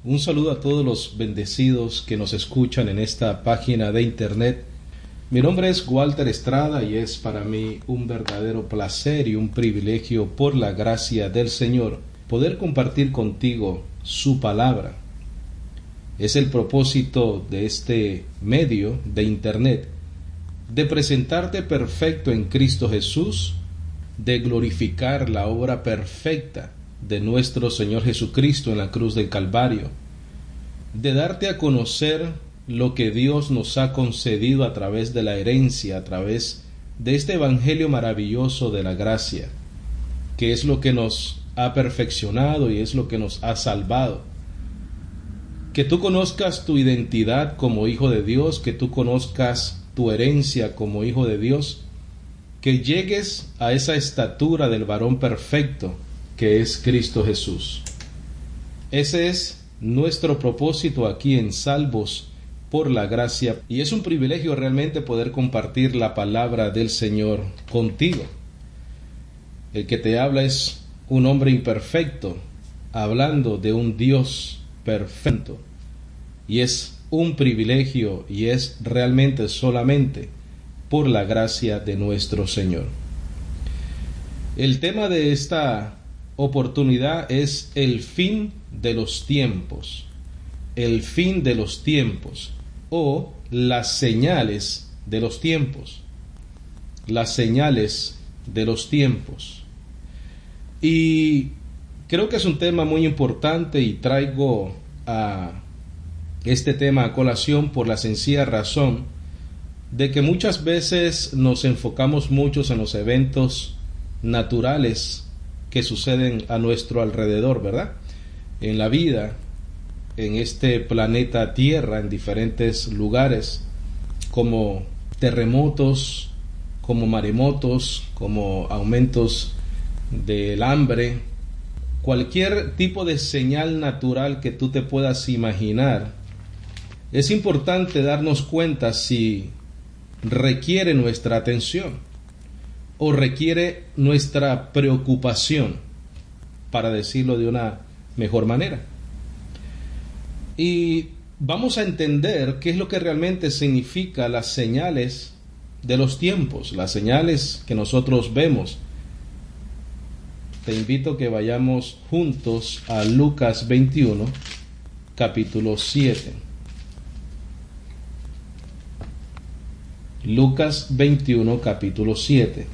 Un saludo a todos los bendecidos que nos escuchan en esta página de internet. Mi nombre es Walter Estrada y es para mí un verdadero placer y un privilegio, por la gracia del Señor, poder compartir contigo su palabra. Es el propósito de este medio de internet de presentarte perfecto en Cristo Jesús, de glorificar la obra perfecta de nuestro Señor Jesucristo en la cruz del Calvario, de darte a conocer lo que Dios nos ha concedido a través de la herencia, a través de este evangelio maravilloso de la gracia, que es lo que nos ha perfeccionado y es lo que nos ha salvado. Que tú conozcas tu identidad como hijo de Dios, que tú conozcas tu herencia como hijo de Dios, que llegues a esa estatura del varón perfecto que es Cristo Jesús. Ese es nuestro propósito aquí en Salvos por la Gracia, y es un privilegio realmente poder compartir la palabra del Señor contigo. El que te habla es un hombre imperfecto, hablando de un Dios perfecto, y es un privilegio y es realmente solamente por la gracia de nuestro Señor. El tema de esta oportunidad es el fin de los tiempos, el fin de los tiempos, o las señales de los tiempos, las señales de los tiempos. Y creo que es un tema muy importante y traigo a este tema a colación por la sencilla razón de que muchas veces nos enfocamos muchos en los eventos naturales que suceden a nuestro alrededor, ¿verdad? En la vida, en este planeta Tierra, en diferentes lugares, como terremotos, como maremotos, como aumentos del hambre, cualquier tipo de señal natural que tú te puedas imaginar. Es importante darnos cuenta si requiere nuestra atención o requiere nuestra preocupación, para decirlo de una mejor manera. Y vamos a entender qué es lo que realmente significa las señales de los tiempos, las señales que nosotros vemos. Te invito a que vayamos juntos a Lucas 21, capítulo 7. Lucas 21, capítulo 7.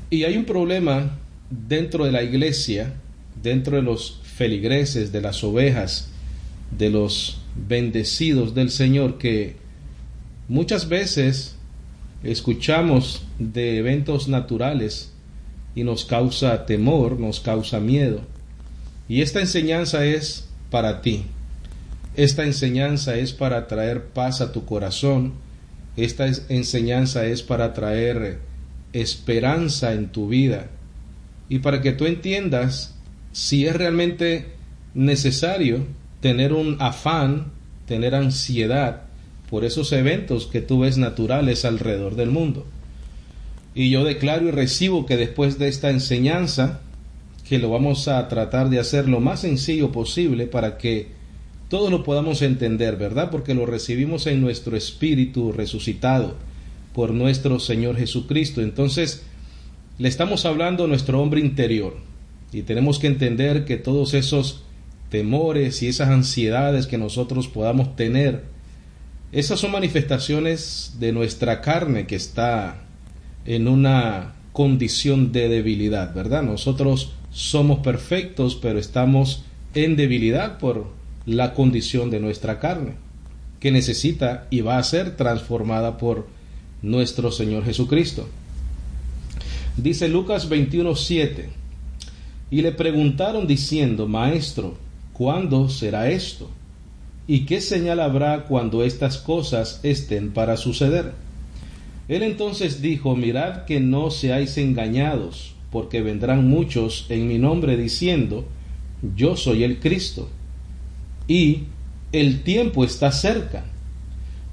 Y hay un problema dentro de la iglesia, dentro de los feligreses, de las ovejas, de los bendecidos del Señor, que muchas veces escuchamos de eventos naturales y nos causa temor, nos causa miedo. Y esta enseñanza es para ti. Esta enseñanza es para traer paz a tu corazón. Esta enseñanza es para traer esperanza en tu vida y para que tú entiendas si es realmente necesario tener un afán, tener ansiedad por esos eventos que tú ves naturales alrededor del mundo. Y yo declaro y recibo que después de esta enseñanza, que lo vamos a tratar de hacer lo más sencillo posible para que todos lo podamos entender, ¿verdad? Porque lo recibimos en nuestro espíritu resucitado por nuestro Señor Jesucristo. Entonces, le estamos hablando a nuestro hombre interior y tenemos que entender que todos esos temores y esas ansiedades que nosotros podamos tener, esas son manifestaciones de nuestra carne que está en una condición de debilidad, ¿verdad? Nosotros somos perfectos, pero estamos en debilidad por la condición de nuestra carne, que necesita y va a ser transformada por nuestro Señor Jesucristo. Dice Lucas 21:7, y le preguntaron diciendo: Maestro, ¿cuándo será esto? ¿Y qué señal habrá cuando estas cosas estén para suceder? Él entonces dijo: Mirad que no seáis engañados, porque vendrán muchos en mi nombre diciendo: Yo soy el Cristo, y el tiempo está cerca,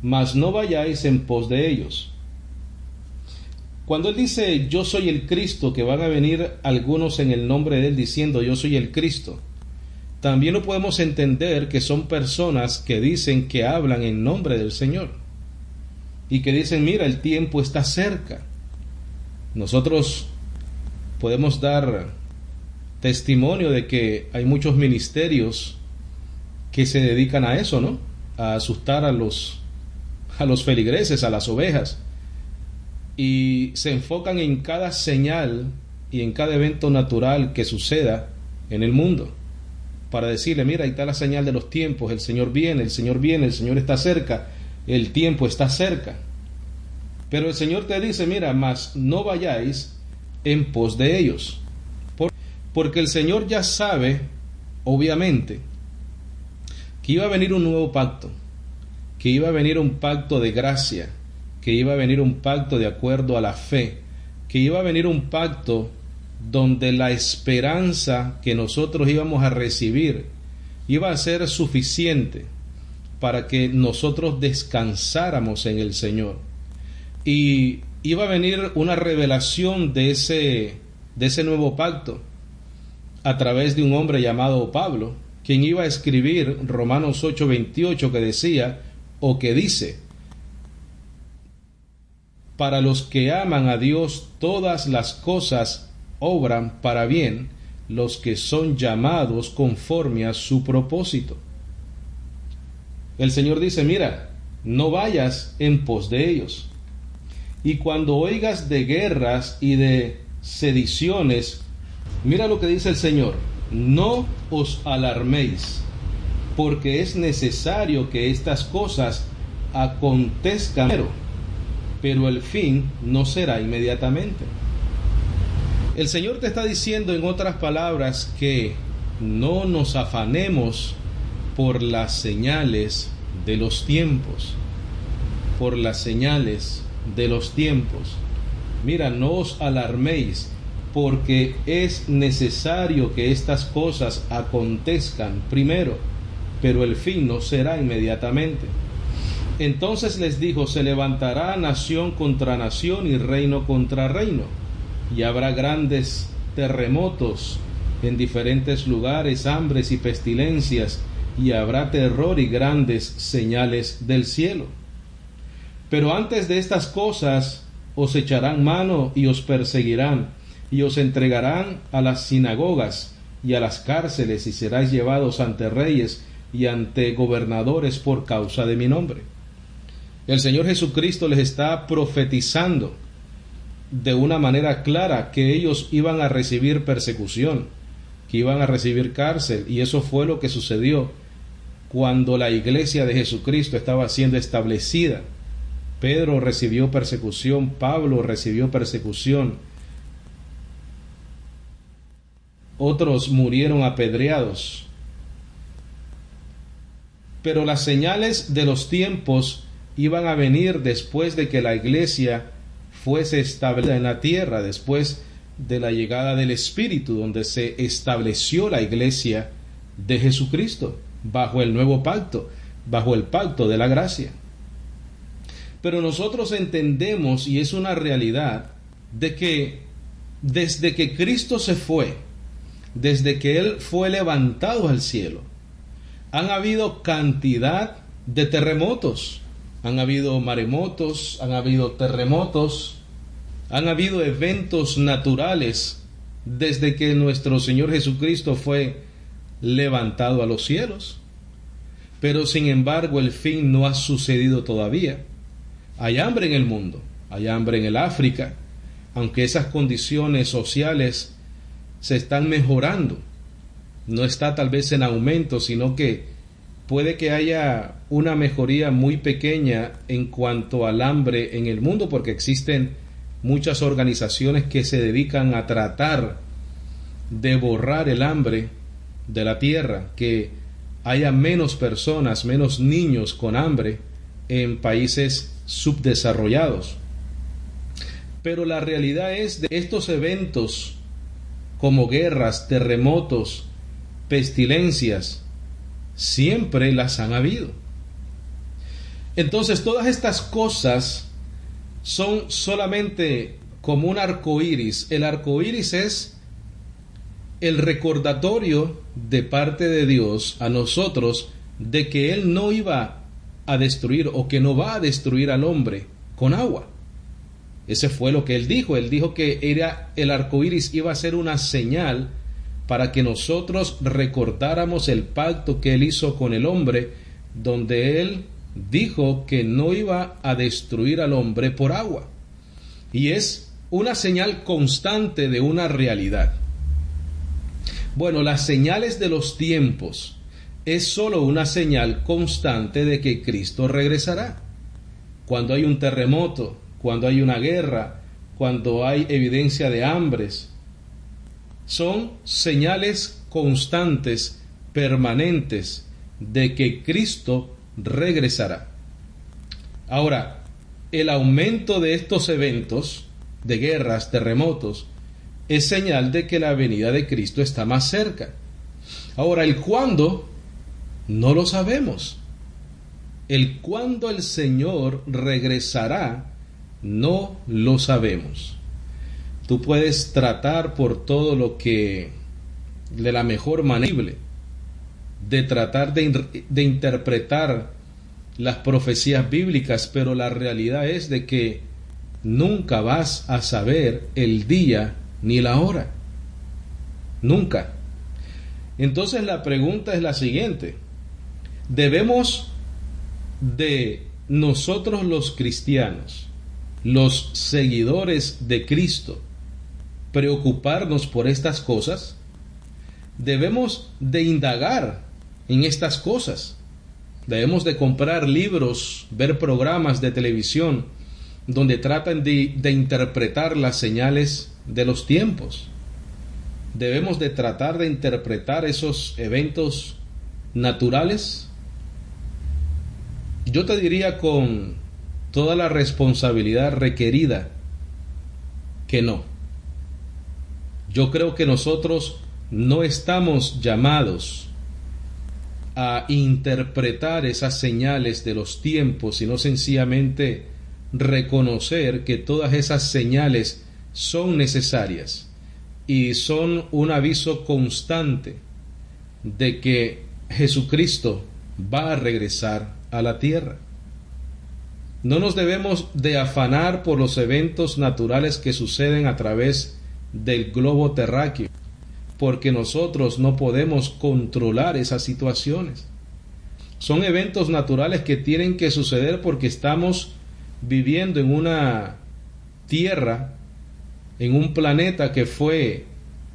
mas no vayáis en pos de ellos. Cuando él dice yo soy el Cristo, que van a venir algunos en el nombre de él diciendo yo soy el Cristo, también lo podemos entender que son personas que dicen que hablan en nombre del Señor y que dicen, mira, el tiempo está cerca. Nosotros podemos dar testimonio de que hay muchos ministerios que se dedican a eso, ¿no? A asustar a los feligreses, a las ovejas, y se enfocan en cada señal y en cada evento natural que suceda en el mundo, para decirle, mira, ahí está la señal de los tiempos, el Señor viene, el Señor viene, el Señor está cerca, el tiempo está cerca. Pero el Señor te dice, mira, mas no vayáis en pos de ellos, porque el Señor ya sabe, obviamente, que iba a venir un nuevo pacto, que iba a venir un pacto de gracia, que iba a venir un pacto de acuerdo a la fe, que iba a venir un pacto donde la esperanza que nosotros íbamos a recibir iba a ser suficiente para que nosotros descansáramos en el Señor. Y iba a venir una revelación de ese nuevo pacto a través de un hombre llamado Pablo, quien iba a escribir Romanos 8:28, que decía, o que dice, para los que aman a Dios todas las cosas obran para bien, los que son llamados conforme a su propósito. El Señor dice, mira, no vayas en pos de ellos. Y cuando oigas de guerras y de sediciones, mira lo que dice el Señor, no os alarméis, porque es necesario que estas cosas acontezcan, pero el fin no será inmediatamente. El Señor te está diciendo, en otras palabras, que no nos afanemos por las señales de los tiempos, por las señales de los tiempos. Mira, no os alarméis, porque es necesario que estas cosas acontezcan primero, pero el fin no será inmediatamente. Entonces les dijo, se levantará nación contra nación y reino contra reino, y habrá grandes terremotos en diferentes lugares, hambres y pestilencias, y habrá terror y grandes señales del cielo. Pero antes de estas cosas os echarán mano y os perseguirán, y os entregarán a las sinagogas y a las cárceles, y seráis llevados ante reyes y ante gobernadores por causa de mi nombre. El Señor Jesucristo les está profetizando de una manera clara que ellos iban a recibir persecución, que iban a recibir cárcel, y eso fue lo que sucedió cuando la iglesia de Jesucristo estaba siendo establecida. Pedro recibió persecución, Pablo recibió persecución, otros murieron apedreados. Pero las señales de los tiempos iban a venir después de que la iglesia fuese establecida en la tierra, después de la llegada del Espíritu, donde se estableció la iglesia de Jesucristo, bajo el nuevo pacto, bajo el pacto de la gracia. Pero nosotros entendemos, y es una realidad, de que desde que Cristo se fue, desde que Él fue levantado al cielo, han habido cantidad de terremotos, han habido maremotos, han habido terremotos, han habido eventos naturales desde que nuestro Señor Jesucristo fue levantado a los cielos. Pero sin embargo el fin no ha sucedido todavía. Hay hambre en el mundo, hay hambre en el África, aunque esas condiciones sociales se están mejorando. No está tal vez en aumento, sino que puede que haya una mejoría muy pequeña en cuanto al hambre en el mundo, porque existen muchas organizaciones que se dedican a tratar de borrar el hambre de la tierra, que haya menos personas, menos niños con hambre en países subdesarrollados. Pero la realidad es de estos eventos como guerras, terremotos, pestilencias, siempre las han habido. Entonces todas estas cosas son solamente como un arco iris. El arco iris es el recordatorio de parte de Dios a nosotros de que Él no iba a destruir o que no va a destruir al hombre con agua. Ese fue lo que Él dijo. Él dijo que el arco iris iba a ser una señal para que nosotros recordáramos el pacto que Él hizo con el hombre, donde Él dijo que no iba a destruir al hombre por agua. Y es una señal constante de una realidad. Bueno, las señales de los tiempos es solo una señal constante de que Cristo regresará. Cuando hay un terremoto, cuando hay una guerra, cuando hay evidencia de hambres, son señales constantes, permanentes, de que Cristo regresará. Ahora, el aumento de estos eventos, de guerras, terremotos, es señal de que la venida de Cristo está más cerca. Ahora, el cuándo, no lo sabemos. El cuándo el Señor regresará, no lo sabemos. Tú puedes tratar por todo lo que de la mejor manera de tratar de interpretar las profecías bíblicas, pero la realidad es de que nunca vas a saber el día ni la hora. Nunca. Entonces la pregunta es la siguiente: ¿debemos de nosotros los cristianos, los seguidores de Cristo, preocuparnos por estas cosas? Debemos de indagar en estas cosas. Debemos de comprar libros, ver programas de televisión donde tratan de interpretar las señales de los tiempos. Debemos de tratar de interpretar esos eventos naturales. Yo te diría con toda la responsabilidad requerida que no. Yo creo que nosotros no estamos llamados a interpretar esas señales de los tiempos, sino sencillamente reconocer que todas esas señales son necesarias y son un aviso constante de que Jesucristo va a regresar a la tierra. No nos debemos de afanar por los eventos naturales que suceden a través del globo terráqueo, porque nosotros no podemos controlar esas situaciones. Son eventos naturales que tienen que suceder porque estamos viviendo en una tierra, en un planeta que fue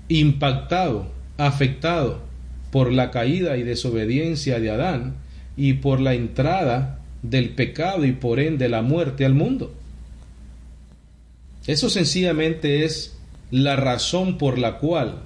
impactado, afectado por la caída y desobediencia de Adán y por la entrada del pecado y por ende la muerte al mundo. Eso sencillamente es la razón por la cual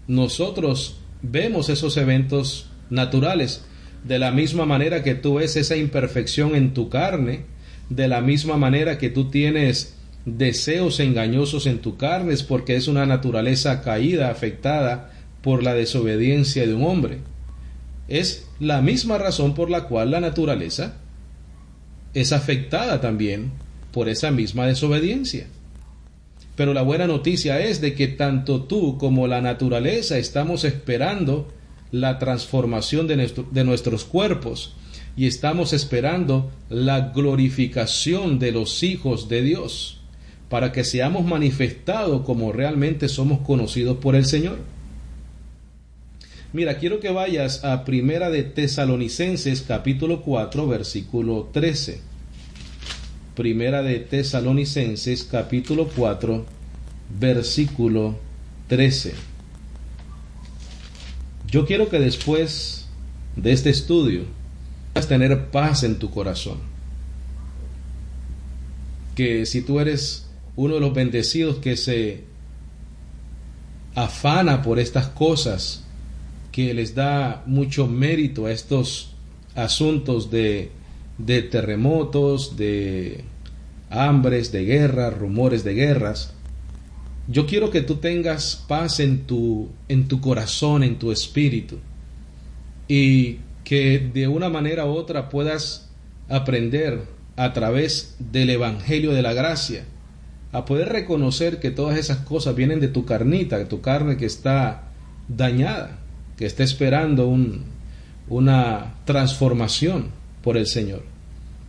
nosotros vemos esos eventos naturales, de la misma manera que tú ves esa imperfección en tu carne, de la misma manera que tú tienes deseos engañosos en tu carne, es porque es una naturaleza caída, afectada por la desobediencia de un hombre. Es la misma razón por la cual la naturaleza es afectada también por esa misma desobediencia. Pero la buena noticia es de que tanto tú como la naturaleza estamos esperando la transformación de nuestros cuerpos y estamos esperando la glorificación de los hijos de Dios para que seamos manifestados como realmente somos conocidos por el Señor. Mira, quiero que vayas a Primera de Tesalonicenses capítulo 4 versículo 13. Primera de Tesalonicenses capítulo 4 versículo 13. Yo quiero que después de este estudio puedas tener paz en tu corazón. Que si tú eres uno de los bendecidos que se afana por estas cosas, que les da mucho mérito a estos asuntos de terremotos, de hambres, de guerras, rumores de guerras, yo quiero que tú tengas paz en tu corazón, en tu espíritu, y que de una manera u otra puedas aprender a través del Evangelio de la Gracia a poder reconocer que todas esas cosas vienen de tu carnita, de tu carne que está dañada, que está esperando una transformación por el Señor,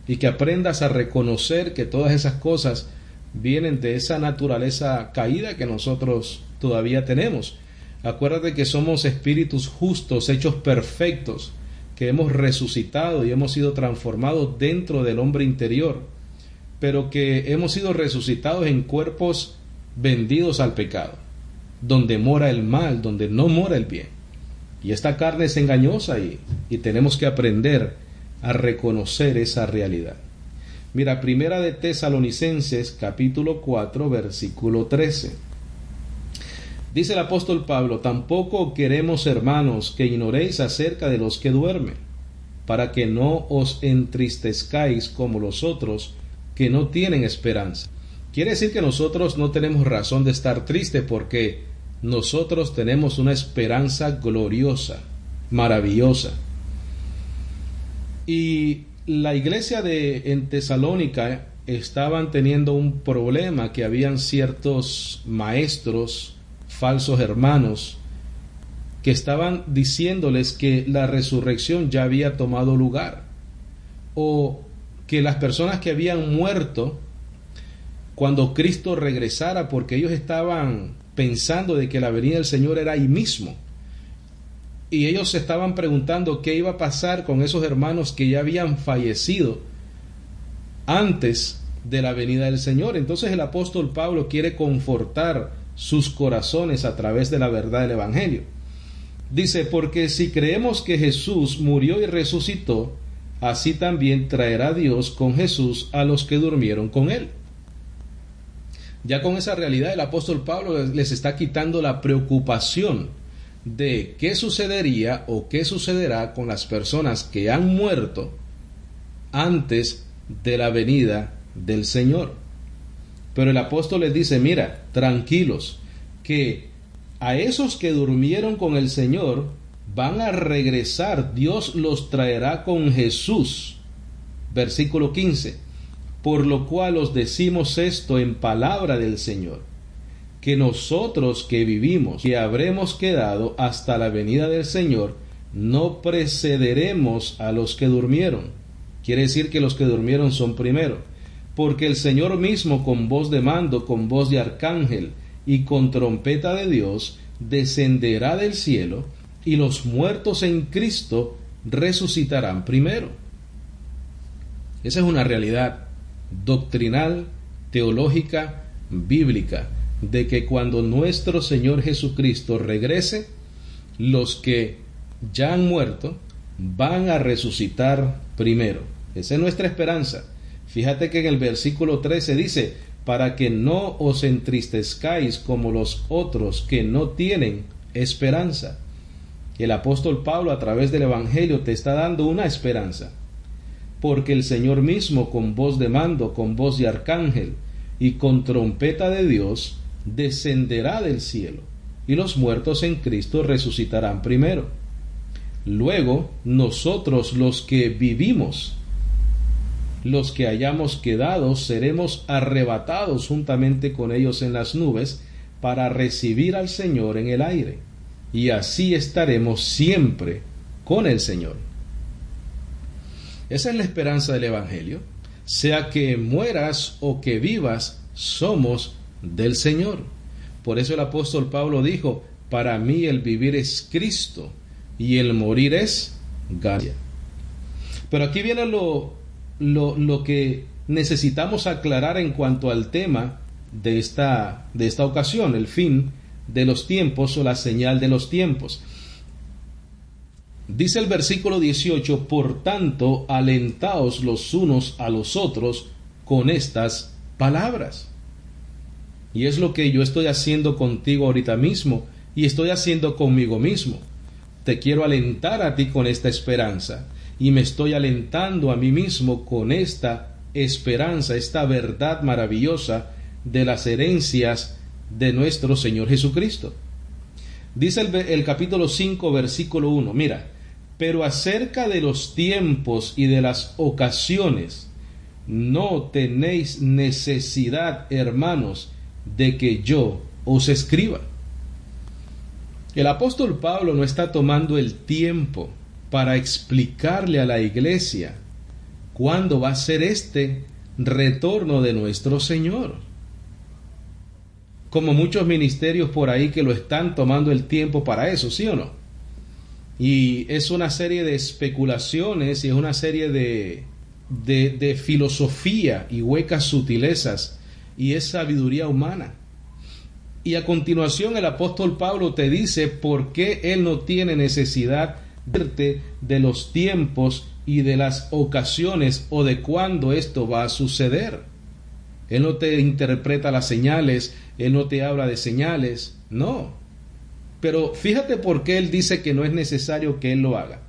y que aprendas a reconocer que todas esas cosas vienen de esa naturaleza caída que nosotros todavía tenemos. Acuérdate que somos espíritus justos, hechos perfectos, que hemos resucitado y hemos sido transformados dentro del hombre interior, pero que hemos sido resucitados en cuerpos vendidos al pecado, donde mora el mal, donde no mora el bien. Y esta carne es engañosa y tenemos que aprender a reconocer esa realidad. Mira, Primera de Tesalonicenses, capítulo 4, versículo 13. Dice el apóstol Pablo: tampoco queremos, hermanos, que ignoréis acerca de los que duermen, para que no os entristezcáis como los otros que no tienen esperanza. Quiere decir que nosotros no tenemos razón de estar tristes, porque nosotros tenemos una esperanza gloriosa, maravillosa. Y la iglesia en Tesalónica estaban teniendo un problema, que habían ciertos maestros, falsos hermanos, que estaban diciéndoles que la resurrección ya había tomado lugar, o que las personas que habían muerto cuando Cristo regresara, porque ellos estaban pensando de que la venida del Señor era ahí mismo, y ellos se estaban preguntando qué iba a pasar con esos hermanos que ya habían fallecido antes de la venida del Señor. Entonces el apóstol Pablo quiere confortar sus corazones a través de la verdad del Evangelio. Dice: porque si creemos que Jesús murió y resucitó, así también traerá Dios con Jesús a los que durmieron con él. Ya con esa realidad, el apóstol Pablo les está quitando la preocupación de qué sucedería o qué sucederá con las personas que han muerto antes de la venida del Señor. Pero el apóstol les dice: mira, tranquilos, que a esos que durmieron con el Señor van a regresar, Dios los traerá con Jesús. Versículo 15: por lo cual os decimos esto en palabra del Señor, que nosotros que vivimos, que habremos quedado hasta la venida del Señor, no precederemos a los que durmieron. Quiere decir que los que durmieron son primero, porque el Señor mismo, con voz de mando, con voz de arcángel y con trompeta de Dios, descenderá del cielo, y los muertos en Cristo resucitarán primero. Esa es una realidad doctrinal, teológica, bíblica, de que cuando nuestro Señor Jesucristo regrese, los que ya han muerto van a resucitar primero. Esa es nuestra esperanza. Fíjate que en el versículo 13 dice: para que no os entristezcáis como los otros que no tienen esperanza. El apóstol Pablo, a través del Evangelio, te está dando una esperanza, porque el Señor mismo, con voz de mando, con voz de arcángel y con trompeta de Dios, descenderá del cielo, y los muertos en Cristo resucitarán primero. Luego nosotros, los que vivimos, los que hayamos quedado, seremos arrebatados juntamente con ellos en las nubes, para recibir al Señor en el aire, y así estaremos siempre con el Señor. Esa es la esperanza del Evangelio. Sea que mueras o que vivas, somos del Señor. Por eso el apóstol Pablo dijo: para mí el vivir es Cristo y el morir es ganancia. Pero aquí viene lo que necesitamos aclarar en cuanto al tema de esta ocasión, el fin de los tiempos o la señal de los tiempos. Dice el versículo 18: por tanto, alentaos los unos a los otros con estas palabras. Y es lo que yo estoy haciendo contigo ahorita mismo, y estoy haciendo conmigo mismo. Te quiero alentar a ti con esta esperanza, y me estoy alentando a mí mismo con esta esperanza, esta verdad maravillosa de las herencias de nuestro Señor Jesucristo. Dice el capítulo 5, versículo 1, mira: pero acerca de los tiempos y de las ocasiones, no tenéis necesidad, hermanos, de que yo os escriba. El apóstol Pablo no está tomando el tiempo para explicarle a la iglesia cuándo va a ser este retorno de nuestro Señor. Como muchos ministerios por ahí que lo están tomando el tiempo para eso, ¿sí o no? Y es una serie de especulaciones y es una serie de filosofía y huecas sutilezas, y es sabiduría humana. Y a continuación el apóstol Pablo te dice por qué él no tiene necesidad de los tiempos y de las ocasiones o de cuándo esto va a suceder. Él no te interpreta las señales, él no te habla de señales, no. Pero fíjate por qué él dice que no es necesario que él lo haga.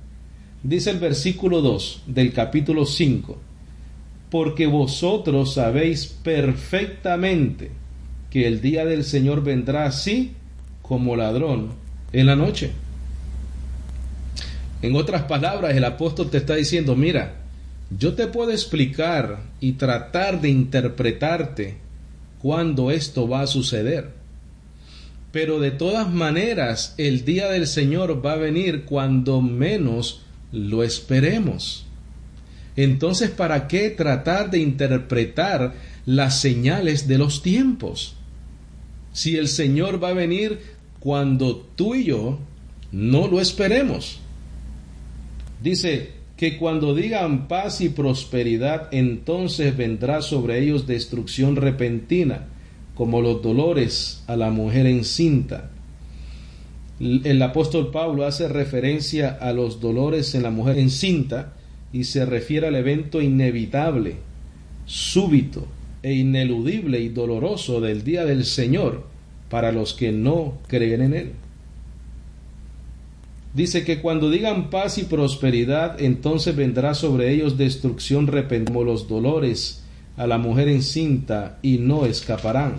Dice el versículo 2 del capítulo 5: porque vosotros sabéis perfectamente que el día del Señor vendrá así como ladrón en la noche. En otras palabras, el apóstol te está diciendo: mira, yo te puedo explicar y tratar de interpretarte cuándo esto va a suceder, pero de todas maneras el día del Señor va a venir cuando menos lo esperemos. Entonces, ¿para qué tratar de interpretar las señales de los tiempos? Si el Señor va a venir cuando tú y yo no lo esperemos. Dice que cuando digan paz y prosperidad, entonces vendrá sobre ellos destrucción repentina, como los dolores a la mujer encinta. El apóstol Pablo hace referencia a los dolores en la mujer encinta y se refiere al evento inevitable, súbito e ineludible y doloroso del día del Señor para los que no creen en Él. Dice que cuando digan paz y prosperidad, entonces vendrá sobre ellos destrucción repentina, como los dolores a la mujer encinta, y no escaparán.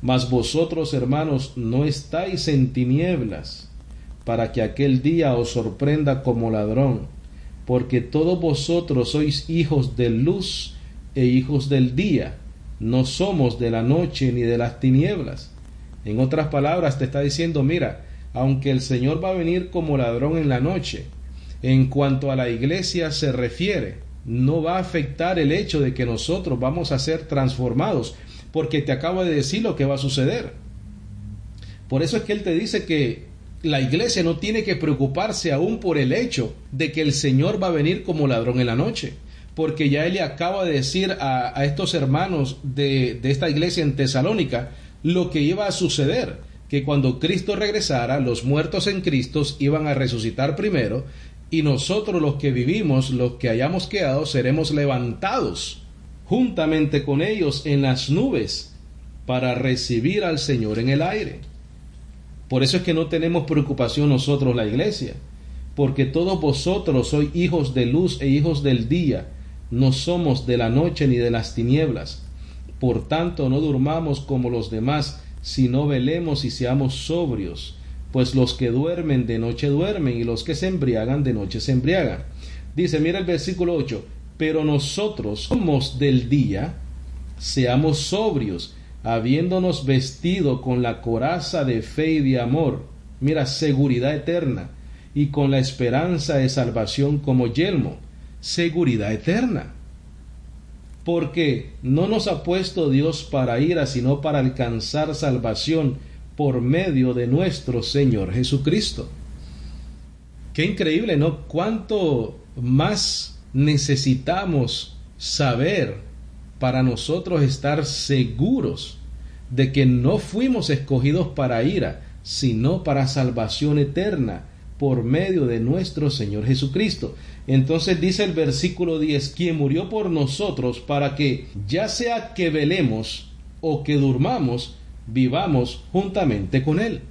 Mas vosotros, hermanos, no estáis en tinieblas, para que aquel día os sorprenda como ladrón, porque todos vosotros sois hijos de luz e hijos del día, no somos de la noche ni de las tinieblas. En otras palabras, te está diciendo: mira, aunque el Señor va a venir como ladrón en la noche, en cuanto a la iglesia se refiere, no va a afectar el hecho de que nosotros vamos a ser transformados, porque te acabo de decir lo que va a suceder. Por eso es que Él te dice que la iglesia no tiene que preocuparse aún por el hecho de que el Señor va a venir como ladrón en la noche, porque ya Él le acaba de decir a estos hermanos de esta iglesia en Tesalónica lo que iba a suceder, que cuando Cristo regresara, los muertos en Cristo iban a resucitar primero, y nosotros los que vivimos, los que hayamos quedado, seremos levantados juntamente con ellos en las nubes para recibir al Señor en el aire. Por eso es que no tenemos preocupación nosotros, la iglesia, porque todos vosotros sois hijos de luz e hijos del día, no somos de la noche ni de las tinieblas. Por tanto, no durmamos como los demás, sino velemos y seamos sobrios, pues los que duermen de noche duermen, y los que se embriagan de noche se embriagan. Dice, mira el versículo 8, pero nosotros somos del día, seamos sobrios, habiéndonos vestido con la coraza de fe y de amor, mira, seguridad eterna, y con la esperanza de salvación como yelmo, seguridad eterna. Porque no nos ha puesto Dios para ira, sino para alcanzar salvación por medio de nuestro Señor Jesucristo. Qué increíble, ¿no? Cuánto más necesitamos saber para nosotros estar seguros de que no fuimos escogidos para ira, sino para salvación eterna por medio de nuestro Señor Jesucristo. Entonces dice el versículo 10, quien murió por nosotros para que, ya sea que velemos o que durmamos, vivamos juntamente con Él.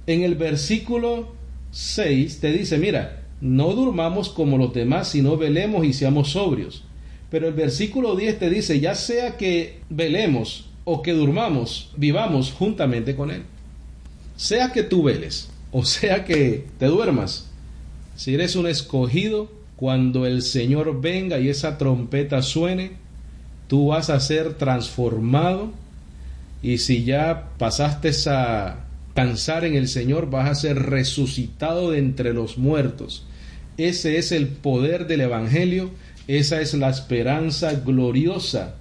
En el versículo 6 te dice, mira, no durmamos como los demás, sino velemos y seamos sobrios. Pero el versículo 10 te dice, ya sea que velemos o que durmamos, vivamos juntamente con Él. Sea que tú veles o sea que te duermas, si eres un escogido, cuando el Señor venga y esa trompeta suene, tú vas a ser transformado. Y si ya pasaste descansar en el Señor, vas a ser resucitado de entre los muertos. Ese es el poder del Evangelio, esa es la esperanza gloriosa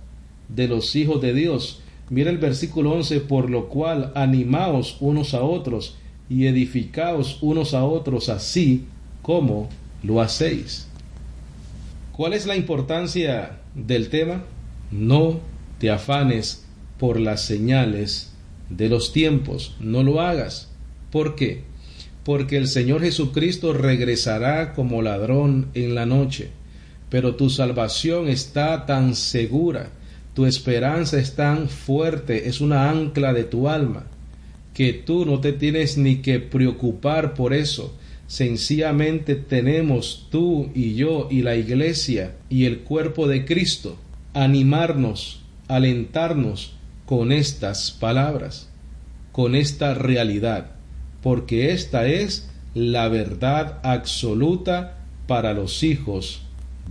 de los hijos de Dios. Mira el versículo 11, por lo cual animaos unos a otros y edificaos unos a otros así como lo hacéis. ¿Cuál es la importancia del tema? No te afanes por las señales de los tiempos, no lo hagas. ¿Por qué? Porque el Señor Jesucristo regresará como ladrón en la noche, pero tu salvación está tan segura, tu esperanza es tan fuerte, es una ancla de tu alma, que tú no te tienes ni que preocupar por eso. Sencillamente tenemos tú y yo y la iglesia y el cuerpo de Cristo animarnos, alentarnos con estas palabras, con esta realidad, porque esta es la verdad absoluta para los hijos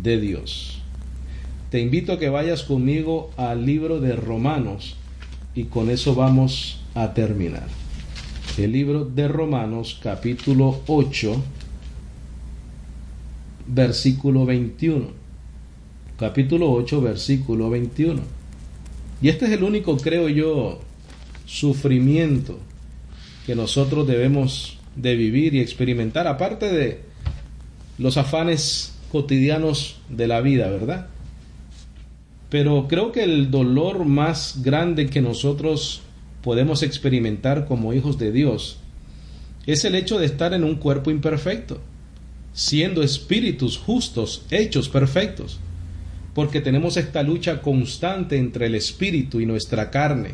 de Dios. Te invito a que vayas conmigo al libro de Romanos y con eso vamos a terminar. El libro de Romanos, capítulo 8, versículo 21. Capítulo 8, versículo 21. Y este es el único, creo yo, sufrimiento que nosotros debemos de vivir y experimentar, aparte de los afanes cotidianos de la vida, ¿verdad? Pero creo que el dolor más grande que nosotros podemos experimentar como hijos de Dios es el hecho de estar en un cuerpo imperfecto, siendo espíritus justos, hechos perfectos, porque tenemos esta lucha constante entre el espíritu y nuestra carne,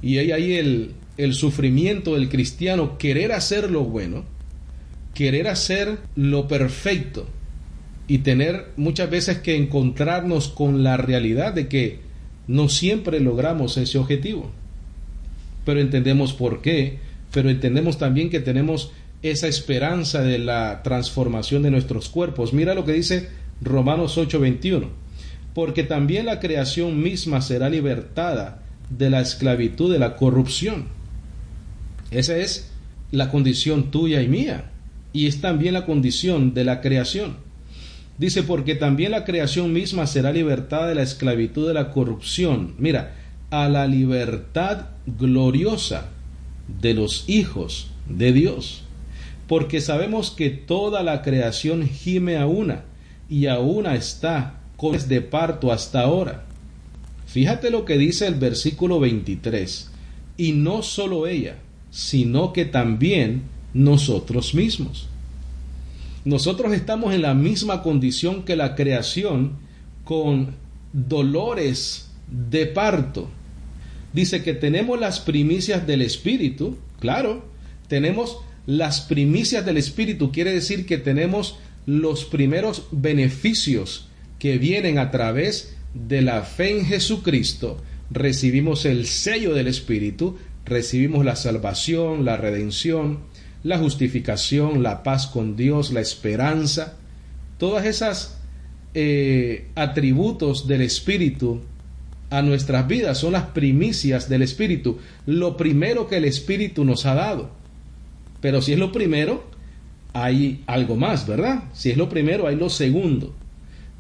y hay ahí el sufrimiento del cristiano, querer hacer lo bueno, querer hacer lo perfecto, y tener muchas veces que encontrarnos con la realidad de que no siempre logramos ese objetivo. Pero entendemos por qué, pero entendemos también que tenemos esa esperanza de la transformación de nuestros cuerpos. Mira lo que dice Romanos 8:21, porque también la creación misma será libertada de la esclavitud de la corrupción. Esa es la condición tuya y mía, y es también la condición de la creación. Dice, porque también la creación misma será libertada de la esclavitud de la corrupción. Mira, a la libertad gloriosa de los hijos de Dios. Porque sabemos que toda la creación gime a una, y a una está con de parto hasta ahora. Fíjate lo que dice el versículo 23. Y no solo ella, sino que también nosotros mismos. Nosotros estamos en la misma condición que la creación, con dolores de parto. Dice que tenemos las primicias del Espíritu, claro, tenemos las primicias del Espíritu, quiere decir que tenemos los primeros beneficios que vienen a través de la fe en Jesucristo. Recibimos el sello del Espíritu, recibimos la salvación, la redención, la justificación, la paz con Dios, la esperanza, todas esas atributos del Espíritu a nuestras vidas son las primicias del Espíritu, lo primero que el Espíritu nos ha dado. Pero si es lo primero, hay algo más, ¿verdad? Si es lo primero, hay lo segundo.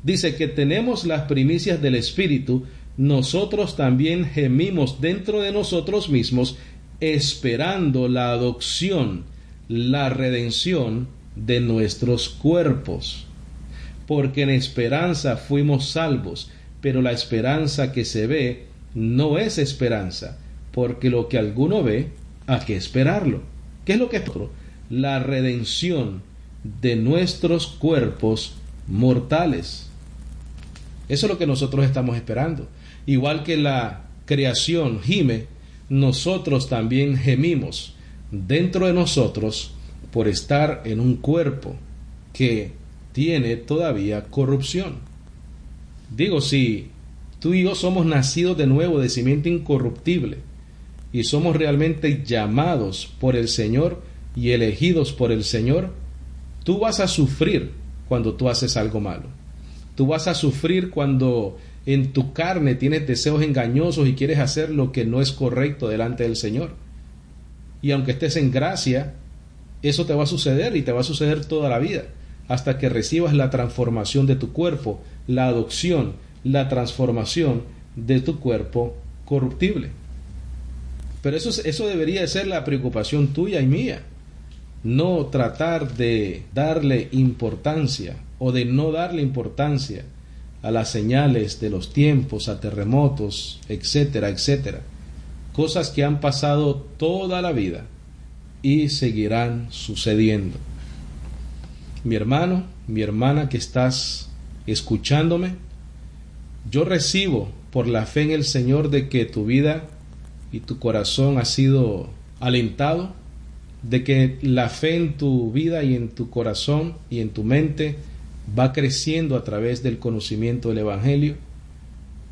Dice que tenemos las primicias del Espíritu, nosotros también gemimos dentro de nosotros mismos, esperando la adopción, la redención de nuestros cuerpos. Porque en esperanza fuimos salvos, pero la esperanza que se ve no es esperanza, porque lo que alguno ve, ¿a qué esperarlo? ¿Qué es lo que es? La redención de nuestros cuerpos mortales. Eso es lo que nosotros estamos esperando. Igual que la creación gime, nosotros también gemimos dentro de nosotros por estar en un cuerpo que tiene todavía corrupción. Digo, si tú y yo somos nacidos de nuevo de simiente incorruptible y somos realmente llamados por el Señor y elegidos por el Señor, tú vas a sufrir cuando tú haces algo malo. Tú vas a sufrir cuando en tu carne tienes deseos engañosos y quieres hacer lo que no es correcto delante del Señor. Y aunque estés en gracia, eso te va a suceder y te va a suceder toda la vida, hasta que recibas la transformación de tu cuerpo, la adopción, la transformación de tu cuerpo corruptible. Pero eso debería de ser la preocupación tuya y mía. No tratar de darle importancia o de no darle importancia a las señales de los tiempos, a terremotos, etcétera, etcétera. Cosas que han pasado toda la vida y seguirán sucediendo. Mi hermano, mi hermana que estás escuchándome, yo recibo por la fe en el Señor de que tu vida y tu corazón ha sido alentado, de que la fe en tu vida y en tu corazón y en tu mente va creciendo a través del conocimiento del Evangelio.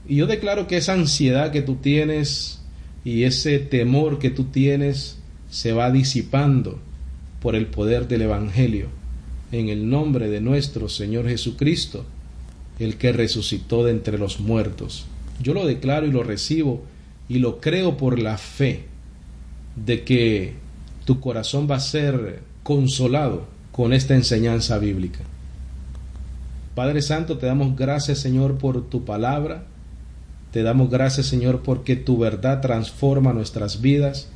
Y yo declaro que esa ansiedad que tú tienes y ese temor que tú tienes se va disipando por el poder del Evangelio, en el nombre de nuestro Señor Jesucristo, el que resucitó de entre los muertos. Yo lo declaro y lo recibo y lo creo por la fe de que tu corazón va a ser consolado con esta enseñanza bíblica. Padre Santo, te damos gracias, Señor, por tu palabra. Te damos gracias, Señor, porque tu verdad transforma nuestras vidas.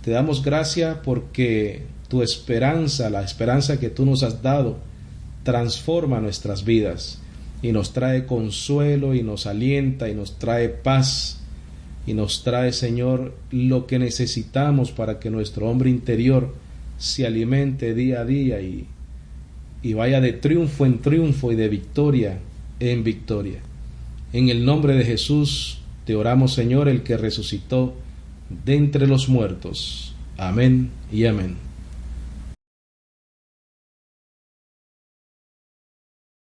Te damos gracias porque tu esperanza, la esperanza que tú nos has dado, transforma nuestras vidas y nos trae consuelo y nos alienta y nos trae paz y nos trae, Señor, lo que necesitamos para que nuestro hombre interior se alimente día a día y vaya de triunfo en triunfo y de victoria en victoria. En el nombre de Jesús te oramos, Señor, el que resucitó de entre los muertos. Amén y amén.